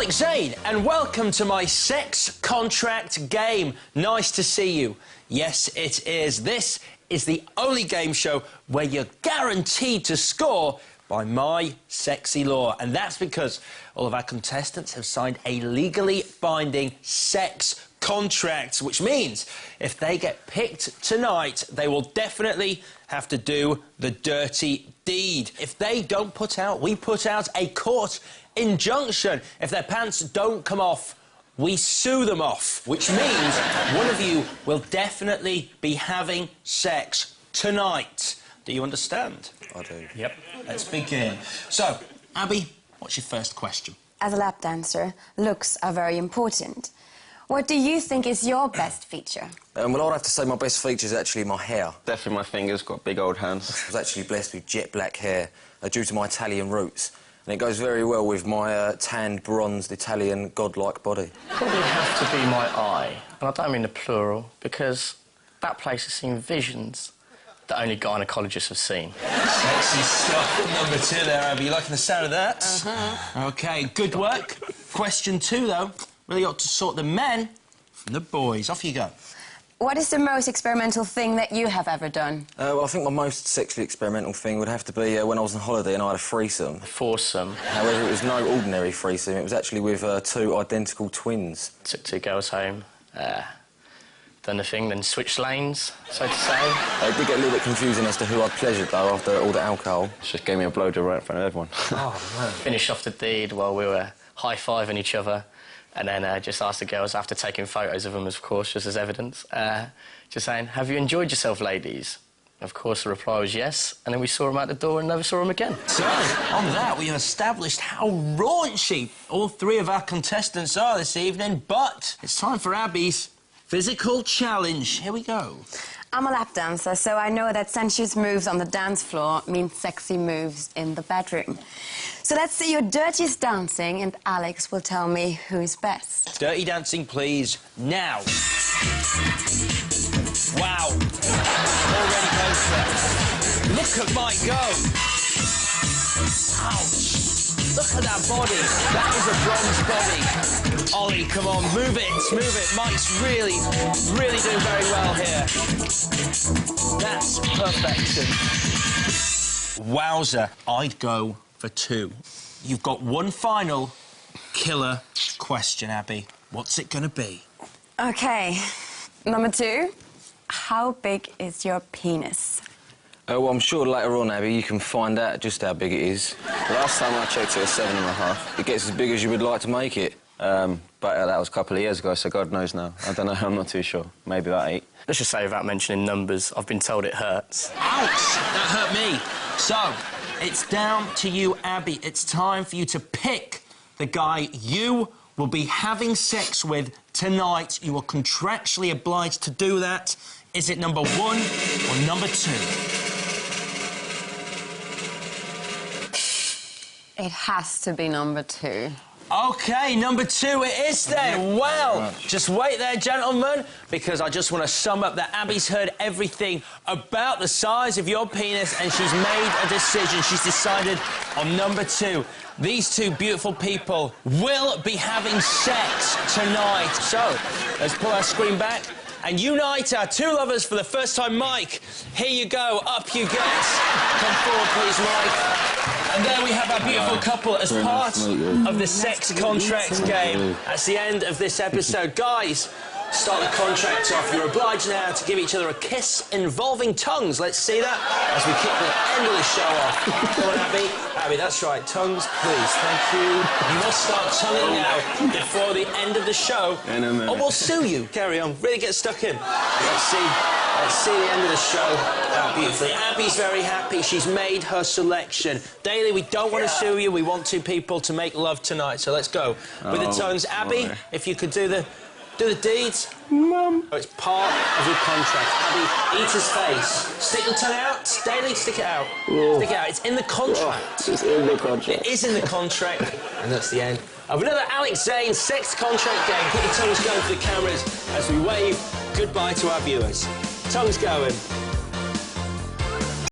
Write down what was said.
Alex Zane, and welcome to my sex contract game. Nice to see you. Yes, it is. This is the only game show where you're guaranteed to score by my sexy law. And that's because all of our contestants have signed a legally binding sex contract, which means if they get picked tonight, they will definitely have to do the dirty deed. If they don't put out, we put out a court injunction. If their pants don't come off, we sue them off, which means one of you will definitely be having sex tonight. Do you understand? I do. Yep. Let's begin. So, Abby, what's your first question? As a lap dancer, looks are very important. What do you think is your best feature? Well, I'd have to say my best feature is actually my hair. Definitely my fingers, got big old hands. I was actually blessed with jet black hair due to my Italian roots. And it goes very well with my tanned, bronzed Italian godlike body. Probably have to be my eye, and I don't mean the plural, because that place has seen visions that only gynecologists have seen. Sexy stuff. Number two there, Abby. You liking the sound of that? OK, good work. Question two, though. Really ought to sort the men from the boys. Off you go. What is the most experimental thing that you have ever done? Well, I think my most sexually experimental thing would have to be when I was on holiday and I had a threesome. A foursome. However, it was no ordinary threesome. It was actually with two identical twins. Took two girls home, done the thing, then switched lanes, so to say. It did get a little bit confusing as to who I'd pleasured, though, after all the alcohol. Just gave me a blowjob right in front of everyone. Oh, man. Finished off the deed while we were high-fiving each other, and then just asked the girls, after taking photos of them, of course, just as evidence, just saying, "Have you enjoyed yourself, ladies?" Of course, the reply was yes, and then we saw them out the door and never saw them again. So, on that, we have established how raunchy all three of our contestants are this evening, but it's time for Abby's physical challenge. Here we go. I'm a lap dancer, so I know that sensuous moves on the dance floor mean sexy moves in the bedroom. So let's see your dirtiest dancing, and Alex will tell me who's best. Dirty dancing, please, now. Wow. Already goes there. Look at Mike go. Ouch. Look at that body. That is a bronze body. Ollie, come on, move it, move it. Mike's really, really doing very well here. That's perfection. Wowzer. I'd go for two. You've got one final killer question, Abby. What's it going to be? OK. Number two. How big is your penis? Well, I'm sure later on, Abby, you can find out just how big it is. The last time I checked, it was 7.5. It gets as big as you would like to make it. But that was a couple of years ago, so God knows now. I don't know, I'm not too sure. Maybe about 8. Let's just say, without mentioning numbers, I've been told it hurts. Ouch! That hurt me. So, it's down to you, Abby. It's time for you to pick the guy you will be having sex with tonight. You are contractually obliged to do that. Is it number one or number two? It has to be number two. OK, number two it is then. Well, just wait there, gentlemen, because I just want to sum up that Abby's heard everything about the size of your penis and she's made a decision. She's decided on number two. These two beautiful people will be having sex tonight. So, let's pull our screen back and unite our two lovers for the first time. Mike, here you go. Up you get. Come forward, please, Mike. And there we have our beautiful couple as part of the sex contract game. That's the end of this episode. Guys, start the contract off. You're obliged now to give each other a kiss involving tongues. Let's see that as we kick the end of the show off. Come on, Abby. Abby, that's right. Tongues, please. Thank you. You must start tonguing now before the end of the show. Or we'll sue you. Carry on. Really get stuck in. Let's see. Let's see the end of the show beautifully. Abby's very happy. She's made her selection. Daly, we don't want to sue you. We want two people to make love tonight. So let's go with the tongues. Abby, if you could do the deeds. Mum. It's part of your contract. Abby, eat his face. Stick the tongue out. Daly, stick it out. Whoa. Stick it out. It's in the contract. It's in the contract. It is in the contract. And that's the end of another Alex Zane sex contract game. Keep your tongues going for the cameras as we wave goodbye to our viewers. Tongues going.